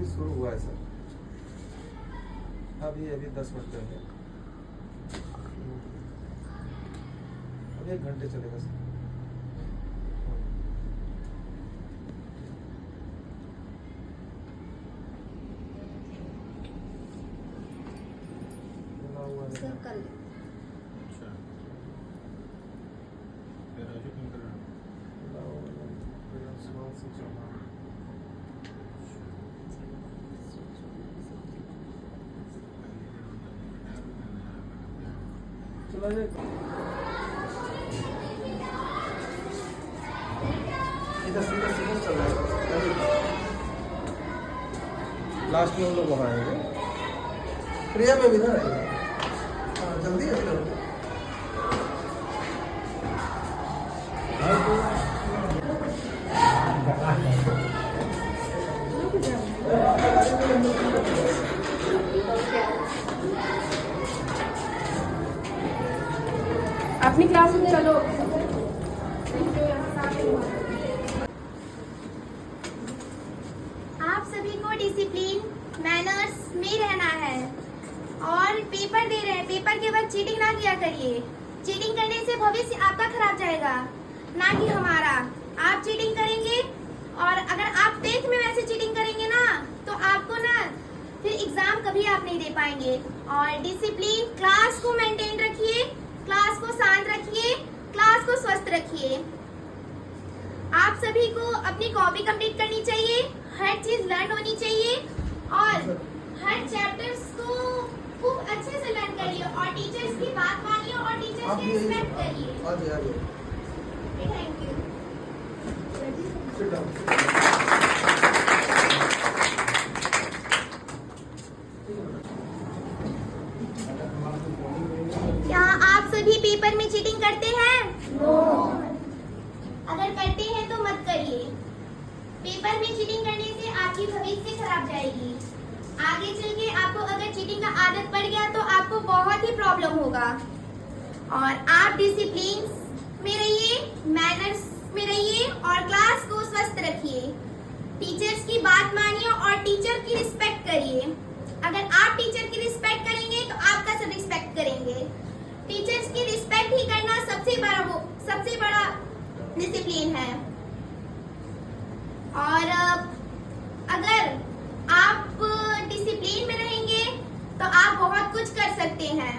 शुरू हुआ है सर। अभी 10 मिनट पहले, अभी 1 घंटे चलेगा सर। सर कल अच्छा, फिर राजू कौन कर रहा है? चला जाए इधर सीधा सीधा चल रहा है। लास्ट में हम लोग वहाँ आएंगे। प्रिया में भी ना आएंगे। हाँ जल्दी है फिर। अपनी क्लास में चलो। आप सभी को डिसिप्लिन मैनर्स में रहना है और पेपर दे रहे हैं, पेपर के बाद चीटिंग ना किया करिए। चीटिंग करने से भविष्य आपका खराब जाएगा, ना कि हमारा। आप चीटिंग करेंगे और अगर आप 10th में वैसे चीटिंग करेंगे ना तो आपको ना फिर एग्जाम कभी आप नहीं दे पाएंगे। और डिसिप्लिन, क्लास को मेंटेन रखिए, क्लास को शांत रखिए, क्लास को स्वस्थ रखिए। आप सभी को अपनी कॉपी कंप्लीट करनी चाहिए, हर चीज लर्न होनी चाहिए और हर चैप्टर्स को खूब अच्छे से लर्न करिए और टीचर्स की बात मानिए और टीचर्स की रिस्पेक्ट करिए। आगे थैंक यू। Sit down. क्या आप सभी पेपर में चीटिंग करते हैं? नो। अगर करते हैं तो मत करिए। पेपर में चीटिंग करने से आपकी भविष्य खराब जाएगी। आगे चल के आपको अगर चीटिंग का आदत पड़ गया तो आपको बहुत ही प्रॉब्लम होगा। और आप डिसिप्लिन में रहिए, मैनर्स में रहिए और क्लास को स्वस्थ रखिए। टीचर्स की बात मानिए और टीचर की रिस्पेक्ट करिए। अगर आप टीचर की रिस्पेक्ट करेंगे तो आपका सब रिस्पेक्ट करेंगे। टीचर्स की रिस्पेक्ट ही करना सबसे बड़ा डिसिप्लिन है। और अगर आप डिसिप्लिन में रहेंगे तो आप बहुत कुछ कर सकते हैं।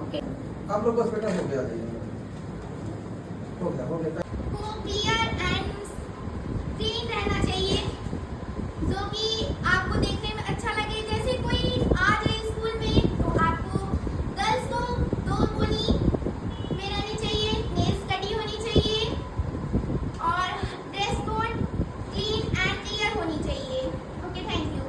ओके, आप लोग बस बेटा हो गया हो गया। को क्लियर एंड क्लीन रहना चाहिए, जो कि आपको देखने में अच्छा लगे। जैसे कोई आ जाए स्कूल में तो आपको गर्ल्स को 2 कोनी में रहनी चाहिए, नेल्स कटी होनी चाहिए और dress code clean and clear होनी चाहिए। Okay, thank you.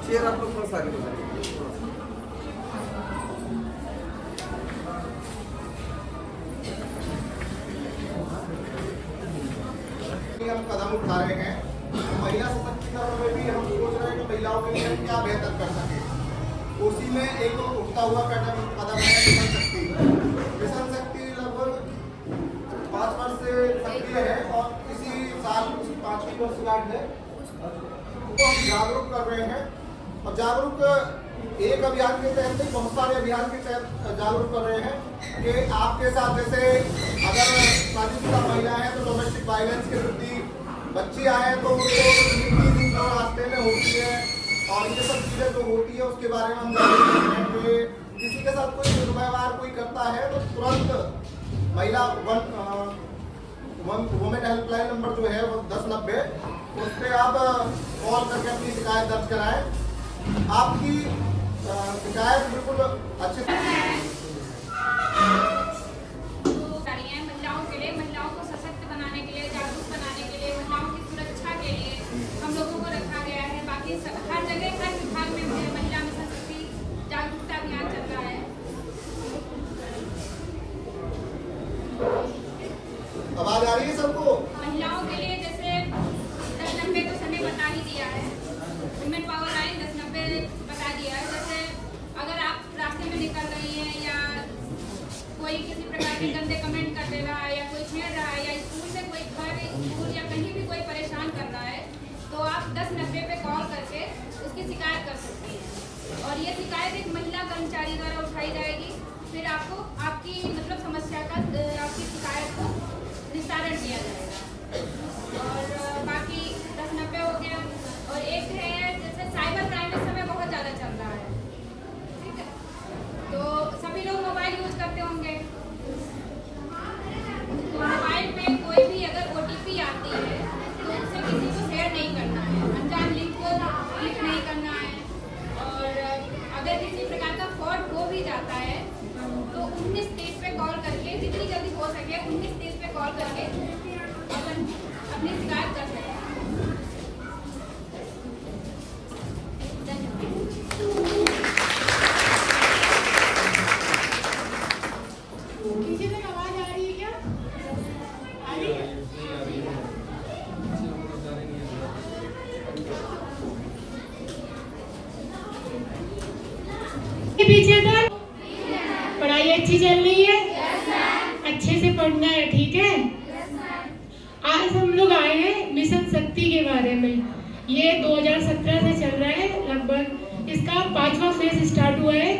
चेयर आप लोग थोड़ा सा आगे बढ़ाइए। हम कदम उठा रहे हैं, महिला सशक्तिकरण में भी हम सोच रहे हैं कि महिलाओं के लिए हम क्या बेहतर कर सके। उसी में एक उठता हुआ कदम है मिशन शक्ति। लगभग 5 वर्ष से सक्रिय है और इसी साल 5वीं वर्षगांठ है, उसको हम जागरूक कर रहे हैं। और जागरूक एक अभियान के तहत नहीं, बहुत सारे अभियान के तहत जागरूक कर रहे हैं कि आपके साथ जैसे अगर शादीशुदा महिला है तो डोमेस्टिक वायलेंस के प्रति, बच्चे आए तो उनको रास्ते में होती है और ये सब चीज़ें जो होती है उसके बारे में हम जागरूक कर रहे हैं कि किसी के साथ कोई दुर्व्यवहार कोई करता है तो तुरंत महिला वुमेन हेल्पलाइन नंबर जो है वो 1090, उस पर आप कॉल करके अपनी शिकायत दर्ज कराएं। आपकी शिकायत बिल्कुल अच्छे से महिलाओं के लिए, महिलाओं को सशक्त बनाने के लिए, जागरूक बनाने के लिए, महिलाओं की सुरक्षा के लिए हम लोगों को रखा गया है। बाकी हर जगह हर विभाग में महिला मिशन शक्ति जागरूकता अभियान चल रहा है। आवाज आ रही है सबको? महिलाओं के लिए जैसे 10-90 तो समय बता ही दिया है, वुमेन पावर लाइन 10-90 बता दिया है। जैसे अगर आप रास्ते में निकल रही हैं या कोई किसी प्रकार के गंदे कमेंट कर दे रहा है या कोई छेड़ रहा है या स्कूल से कोई घर स्कूल या कहीं भी कोई परेशान कर रहा है तो आप 10-90 पे कॉल करके उसकी शिकायत कर सकती हैं और ये शिकायत एक महिला कर्मचारी द्वारा उठाई जाएगी। फिर आपको आपकी मतलब समस्या का आपकी शिकायत को निस्तारण किया जाएगा। और बाकी 10-90 हो गया। और एक है जैसे साइबर क्राइम इस समय बहुत ज़्यादा चल रहा है, ठीक है? तो सभी लोग मोबाइल यूज करते होंगे, तो मोबाइल में कोई भी अगर OTP आती है तो उसे किसी को शेयर नहीं करना है, अनजान लिंक को क्लिक नहीं करना है। और अगर किसी प्रकार का फ्रॉड हो भी जाता है तो 1930 पे कॉल करके जितनी जल्दी हो सके 1930 पे कॉल करके अपनी शिकायत कर सकते हैं। पीछे से आवाज आ रही है क्या? आ रही है? पीछे तक पढ़ाई अच्छी चल रही है? अच्छे से पढ़ना है, ठीक है? आज हम लोग आए हैं मिशन शक्ति के बारे में। ये 2017 से चल रहा है लगभग, इसका 5वां फेज स्टार्ट हुआ है।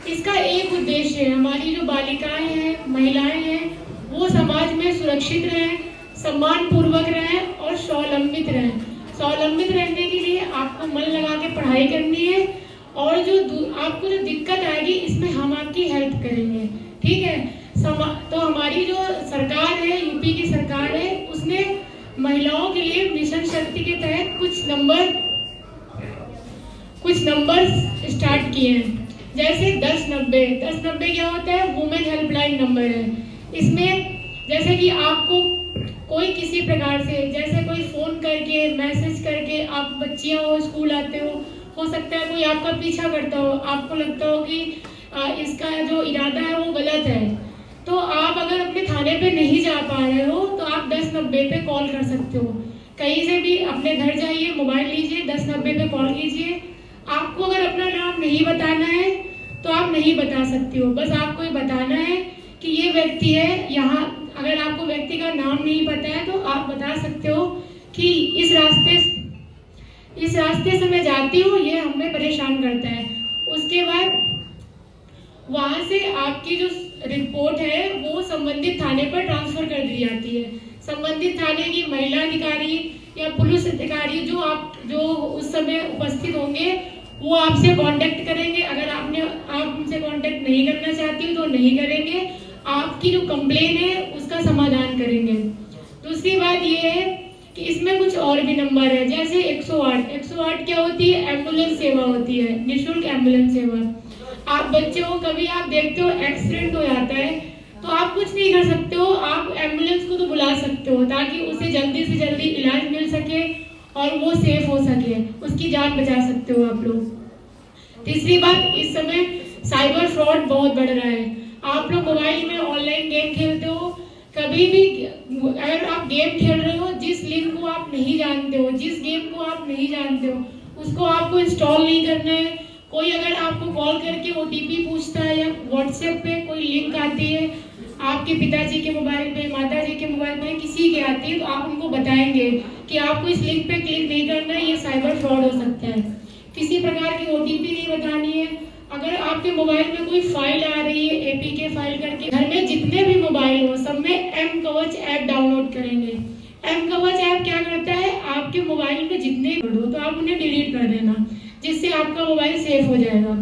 इसका एक उद्देश्य है, हमारी जो बालिकाएं हैं, महिलाएं हैं, वो समाज में सुरक्षित रहें, सम्मान पूर्वक रहें और स्वावलंबित रहें। स्वावलंबित रहने के लिए आपको मन लगा के पढ़ाई करनी है और आपको जो दिक्कत आएगी इसमें हम आपकी हेल्प करेंगे, ठीक है? तो हमारी जो सरकार है, यूपी की सरकार है, उसने महिलाओं के लिए मिशन शक्ति के तहत कुछ नंबर स्टार्ट किए हैं। जैसे 1090 क्या होता है? वुमेन हेल्पलाइन नंबर है। इसमें जैसे कि आपको कोई किसी प्रकार से, जैसे कोई फोन करके मैसेज करके, आप बच्चियां हो स्कूल आते हो सकता है कोई आपका पीछा करता हो, आपको लगता हो कि इसका जो इरादा है वो गलत है, तो आप अगर अपने थाने पे नहीं जा पा रहे हो तो आप 1090 पे कॉल कर सकते हो। कहीं से भी अपने घर जाइए, मोबाइल लीजिए, 1090 पे कॉल कीजिए। आपको अगर अपना नाम नहीं बताना है तो आप नहीं बता सकते हो, बस आपको ये बताना है कि ये व्यक्ति है यहाँ। अगर आपको व्यक्ति का नाम नहीं पता है तो आप बता सकते हो कि इस रास्ते से मैं जाती हूँ, ये हमें परेशान करता है। उसके बाद वहाँ से आपकी जो रिपोर्ट है वो संबंधित थाने पर ट्रांसफर कर दी जाती है। संबंधित थाने की महिला अधिकारी या पुलिस अधिकारी जो उस समय उपस्थित होंगे वो आपसे कांटेक्ट करेंगे। अगर आप उनसे कांटेक्ट नहीं करना चाहती हो तो नहीं करेंगे, आपकी जो कंप्लेन है उसका समाधान करेंगे। दूसरी बात ये है कि इसमें कुछ और भी नंबर है, जैसे 108 क्या होती है? एम्बुलेंस सेवा होती है, निःशुल्क एम्बुलेंस सेवा। आप बच्चे हो, कभी आप देखते हो एक्सीडेंट हो जाता है तो आप कुछ नहीं कर सकते हो, आप एम्बुलेंस को तो बुला सकते हो ताकि उसे जल्दी से जल्दी इलाज मिल सके और वो सेफ हो सके, उसकी जान बचा सकते हो आप लोग। तीसरी बात, इस समय साइबर फ्रॉड बहुत बढ़ रहा है। आप लोग मोबाइल में ऑनलाइन गेम खेलते हो, कभी भी अगर आप गेम खेल रहे हो, जिस लिंक को आप नहीं जानते हो, जिस गेम को आप नहीं जानते हो, उसको आपको इंस्टॉल नहीं करना है। कोई अगर आपको कॉल करके OTP पूछता है या व्हाट्सएप पे कोई लिंक आती है, आपके पिताजी के मोबाइल पे, माताजी के मोबाइल पे, किसी के आती है, तो आप उनको बताएंगे कि आपको इस लिंक पे क्लिक नहीं करना है, ये साइबर फ्रॉड हो सकता है। किसी प्रकार की OTP नहीं बतानी है। अगर आपके मोबाइल में कोई फाइल आ रही है, APK फाइल करके, घर में जितने भी मोबाइल हो सब में M कवच ऐप डाउनलोड करेंगे। M कवच ऐप क्या करता है? आपके मोबाइल में जितने हो तो आप उन्हें डिलीट कर देना, जिससे आपका मोबाइल सेफ हो जाएगा।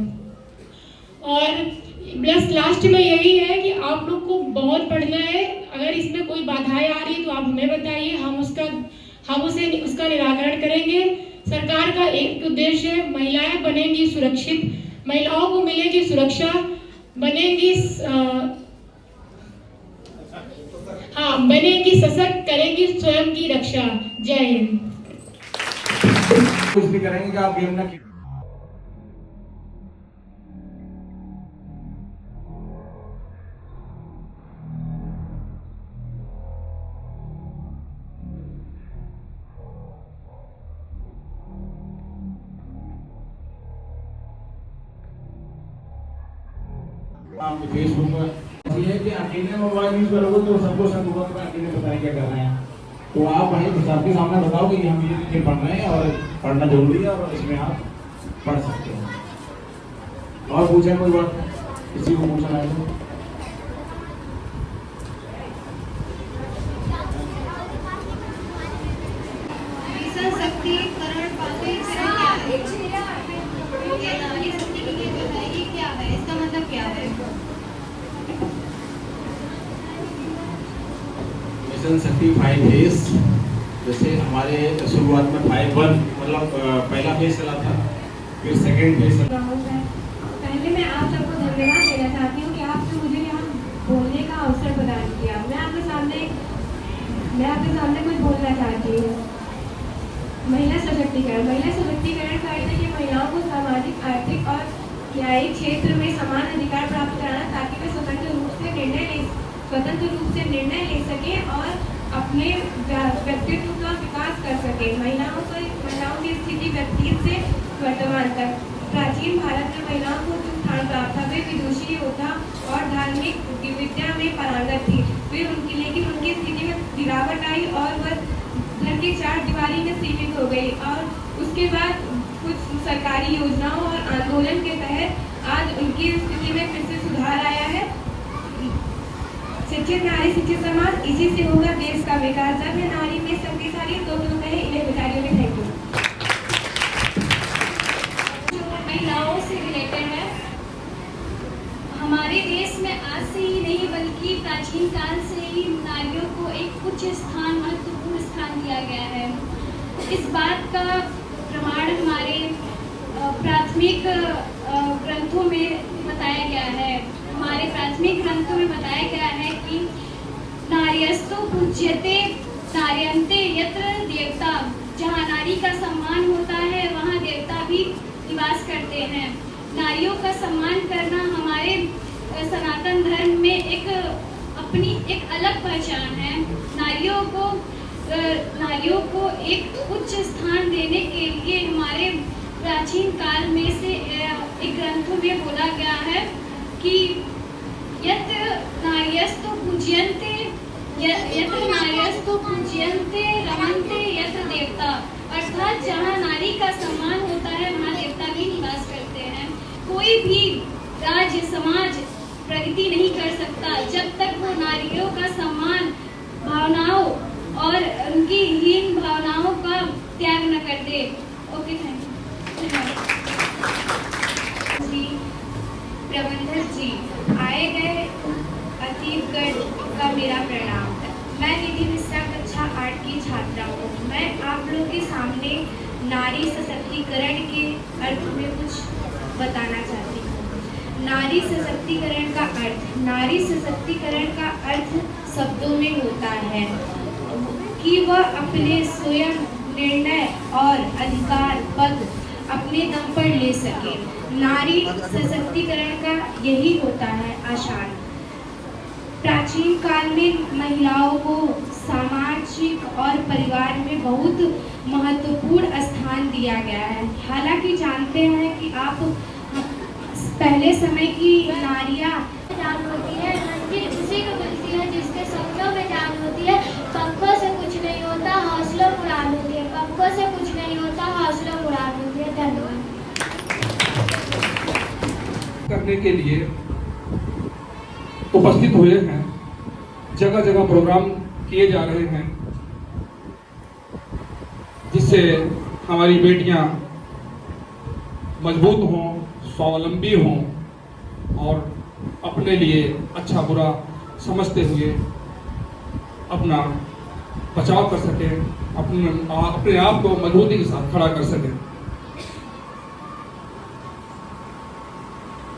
और प्लस लास्ट में यही है कि आप लोग को बहुत पढ़ना है। अगर इसमें कोई बाधाएं आ रही है तो आप हमें बताइए, हम उसका निराकरण करेंगे। सरकार का एक उद्देश्य है, महिलाएं बनेंगी सुरक्षित, महिलाओं को मिलेगी सुरक्षा, बनेंगी बनेंगी सशक्त, करेंगी स्वयं की रक्षा। जय हिंद। कुछ भी करेंगे कि आप गेम ना की आप फेसबुक पर ये है कि अकेले मोबाइल यूज करोगे तो सबको शक होगा कि अकेले पता नहीं क्या कर रहे हैं। तो आप वहीं सबके सामने बताओ कि हम ये पढ़ रहे हैं और पढ़ना जरूरी है और इसमें आप पढ़ सकते हैं। और पूछे कोई बात किसी को पूछना है तो? सशक्तिकरण क्या है, इसका मतलब क्या है? मिशन शक्ति 5 फेज, जैसे हमारे शुरुआत में 5-1 मतलब पहला फेज चला था, फिर सेकंड फेज। पहले मैं आप सबको धन्यवाद देना चाहती हूँ कि आपने मुझे यहाँ बोलने का अवसर प्रदान किया। मैं आपके सामने कुछ बोलना चाहती हूँ। महिला सशक्तिकरण का अर्थ है कि महिलाओं को सामाजिक, आर्थिक और न्यायिक क्षेत्र में समान अधिकार प्राप्त कराना, ताकि वे स्वतंत्र रूप से निर्णय ले सके और अपने व्यक्तित्व का विकास कर सके। महिलाओं की स्थिति व्यतीत से वर्तमान तक प्राचीन भारत में महिलाओं को जो स्थान प्राप्त था, वे विदुषी, योद्धा और धार्मिक विद्या में पारंगत थी। लेकिन उनकी स्थिति में गिरावट आई और वह घर की चार दीवारी में सीमित हो गई। और उसके बाद कुछ सरकारी योजनाओं और आंदोलन के तहत आज उनकी स्थिति में फिर से सुधार आया है। शिक्षित नारी शिक्षित समाज, इसी से होगा देश का विकास। जब ये नारी में शक्तिशाली तो लोग कहे इन्हें बेचारियों में थैंक यू। जो महिलाओं से रिलेटेड है, हमारे देश में आज से ही नहीं बल्कि प्राचीन काल से ही नारियों को एक उच्च स्थान, महत्वपूर्ण स्थान दिया गया है। इस बात का प्रमाण हमारे प्राथमिक ग्रंथों में बताया गया है। हमारे प्राथमिक ग्रंथों में बताया गया है कि नार्यस्तु पूज्यते नार्यन्ते यत्र देवता, जहाँ नारी का सम्मान होता है वहाँ देवता भी निवास करते हैं। नारियों का सम्मान करना हमारे सनातन धर्म में एक अपनी एक अलग पहचान है। नारियों को एक उच्च स्थान देने के लिए हमारे प्राचीन काल में से एक ग्रंथों में बोला गया है कि यत् नार्यस्तु पूज्यन्ते रमन्ते यत्र देवता, अर्थात जहाँ नारी का सम्मान होता है वहाँ देवता भी निवास करते हैं। कोई भी राज्य समाज प्रगति नहीं कर सकता जब तक वो नारियों का सम्मान, भावनाओं और उनकी हीन भावनाओं का त्याग न कर दे। Okay, thank you. प्रबंधक जी, आए गए अतीबगढ़ का मेरा प्रणाम। मैं निधि मिश्रा कक्षा 8 की छात्रा हूँ। मैं आप लोगों के सामने नारी सशक्तिकरण के अर्थ में कुछ बताना चाहती हूँ। नारी सशक्तिकरण का अर्थ शब्दों में होता है कि वह अपने स्वयं निर्णय और अधिकार पद अपने दम पर ले सके। नारी सशक्तिकरण का यही होता है आशान। प्राचीन काल में महिलाओं को सामाजिक और परिवार में बहुत महत्वपूर्ण स्थान दिया गया है। हालांकि जानते हैं कि आप पहले समय की नारियां जान होती है, मंजिल उसी को मिलती है जिसके सपनों में जान होती है। पंखों से कुछ नहीं होता, हौसलों में उड़ान होती है। पंखों से कुछ नहीं होता, हौसलों में उड़ान होती है। धन्यवाद। करने के लिए उपस्थित हुए हैं, जगह जगह प्रोग्राम किए जा रहे हैं जिससे हमारी बेटियां मजबूत हों, स्वावलंबी हों और अपने लिए अच्छा बुरा समझते हुए अपना बचाव कर सके, अपने आप को मजबूती के साथ खड़ा कर सके।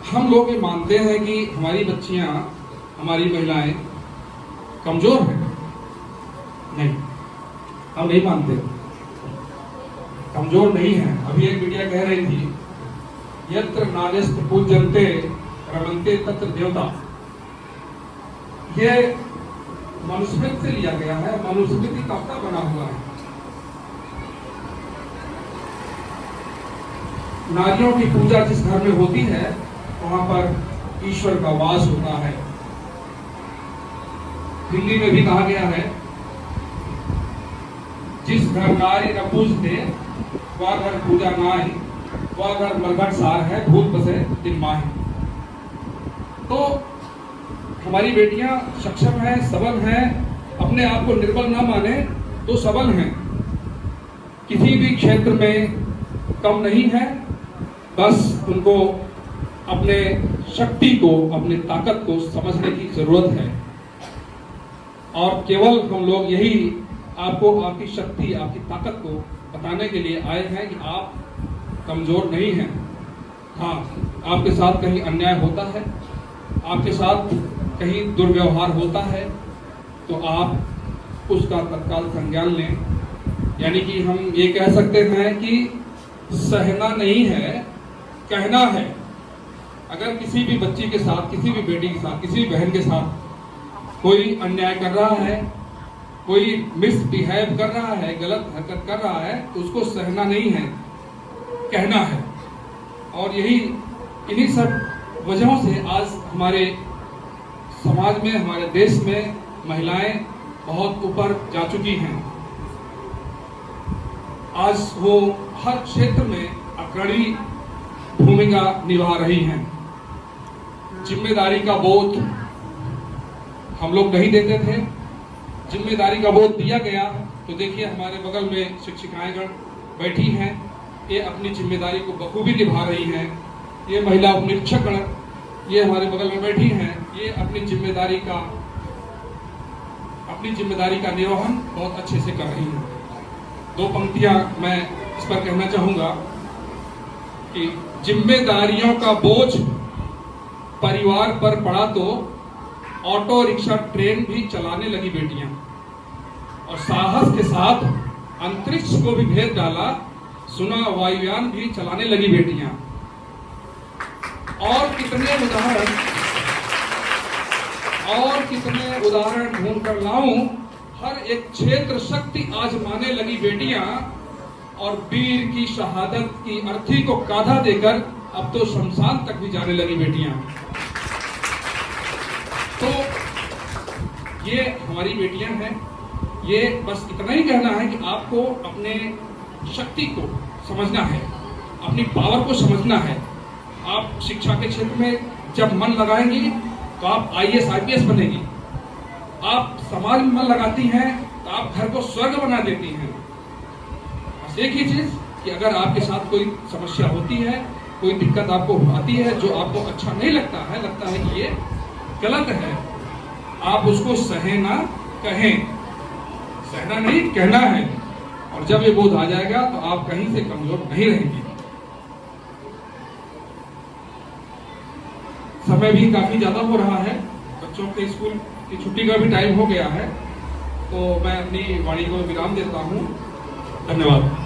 हम लोग ये मानते हैं कि हमारी बच्चियां, हमारी महिलाएं कमजोर हैं। नहीं, हम नहीं मानते, कमजोर नहीं है। अभी एक मीडिया कह रही थी, यत्र नार्यस्तु पूज्यन्ते रमन्ते तत्र देवता। ये मनुस्मृति से लिया गया है, मनुस्मृति कविता बना हुआ है। नारियों की पूजा जिस घर में होती है वहां पर ईश्वर का वास होता है। हिंदी में भी कहा गया है, जिस घर नारी न पूजते वह घर पूजा नाहि, वह घर मरघट सार है, भूत बसे दिन माही। तो हमारी बेटियां सक्षम हैं, सबल हैं, अपने आप को निर्बल ना माने तो सबल हैं, किसी भी क्षेत्र में कम नहीं है। बस उनको अपने शक्ति को, अपनी ताकत को समझने की जरूरत है। और केवल हम लोग यही आपको आपकी शक्ति, आपकी ताकत को बताने के लिए आए हैं कि आप कमजोर नहीं हैं। हाँ, आपके साथ कहीं अन्याय होता है, आपके साथ कहीं दुर्व्यवहार होता है, तो आप उसका तत्काल संज्ञान लें। यानी कि हम ये कह सकते हैं कि सहना नहीं है, कहना है। अगर किसी भी बच्ची के साथ, किसी भी बेटी के साथ, किसी भी बहन के साथ कोई अन्याय कर रहा है, कोई मिसबिहेव कर रहा है, गलत हरकत कर रहा है, तो उसको सहना नहीं है, कहना है। और इन्हीं सब वजहों से आज हमारे समाज में, हमारे देश में महिलाएं बहुत ऊपर जा चुकी हैं। आज वो हर क्षेत्र में अग्रणी भूमिका निभा रही हैं। जिम्मेदारी का बोध हम लोग नहीं देते थे, जिम्मेदारी का बोध दिया गया तो देखिए हमारे बगल में शिक्षिकाएं गण बैठी हैं, ये अपनी जिम्मेदारी को बखूबी निभा रही हैं। ये महिला उपनिरीक्षक गण ये हमारे बगल में बैठी हैं, ये अपनी जिम्मेदारी का निर्वहन बहुत अच्छे से कर रही हैं। दो पंक्तियां मैं इस पर कहना चाहूंगा कि जिम्मेदारियों का बोझ परिवार पर पड़ा तो ऑटो रिक्शा ट्रेन भी चलाने लगी बेटियां, और साहस के साथ अंतरिक्ष को भी भेद डाला, सुना वायुयान भी चलाने लगी बेटियां। और कितने उदाहरण ढूंढ कर लाऊं। हर एक क्षेत्र शक्ति आजमाने लगी बेटियां, और वीर की शहादत की अर्थी को काधा देकर अब तो शमशान तक भी जाने लगी बेटियां। तो ये हमारी बेटियां हैं। ये बस इतना ही कहना है कि आपको अपने शक्ति को समझना है, अपनी पावर को समझना है। आप शिक्षा के क्षेत्र में जब मन लगाएंगी तो आप IAS IPS बनेगी। आप समाज में मन लगाती हैं तो आप घर को स्वर्ग बना देती हैं। बस एक ही चीज कि अगर आपके साथ कोई समस्या होती है, कोई दिक्कत आपको आती है जो आपको अच्छा नहीं लगता है कि ये गलत है, आप उसको सहे ना कहें, सहना नहीं कहना है। और जब ये बोध आ जाएगा तो आप कहीं से कमजोर नहीं रहेंगे। समय भी काफी ज्यादा हो रहा है, बच्चों के स्कूल की छुट्टी का भी टाइम हो गया है, तो मैं अपनी वाणी को विराम देता हूँ। धन्यवाद।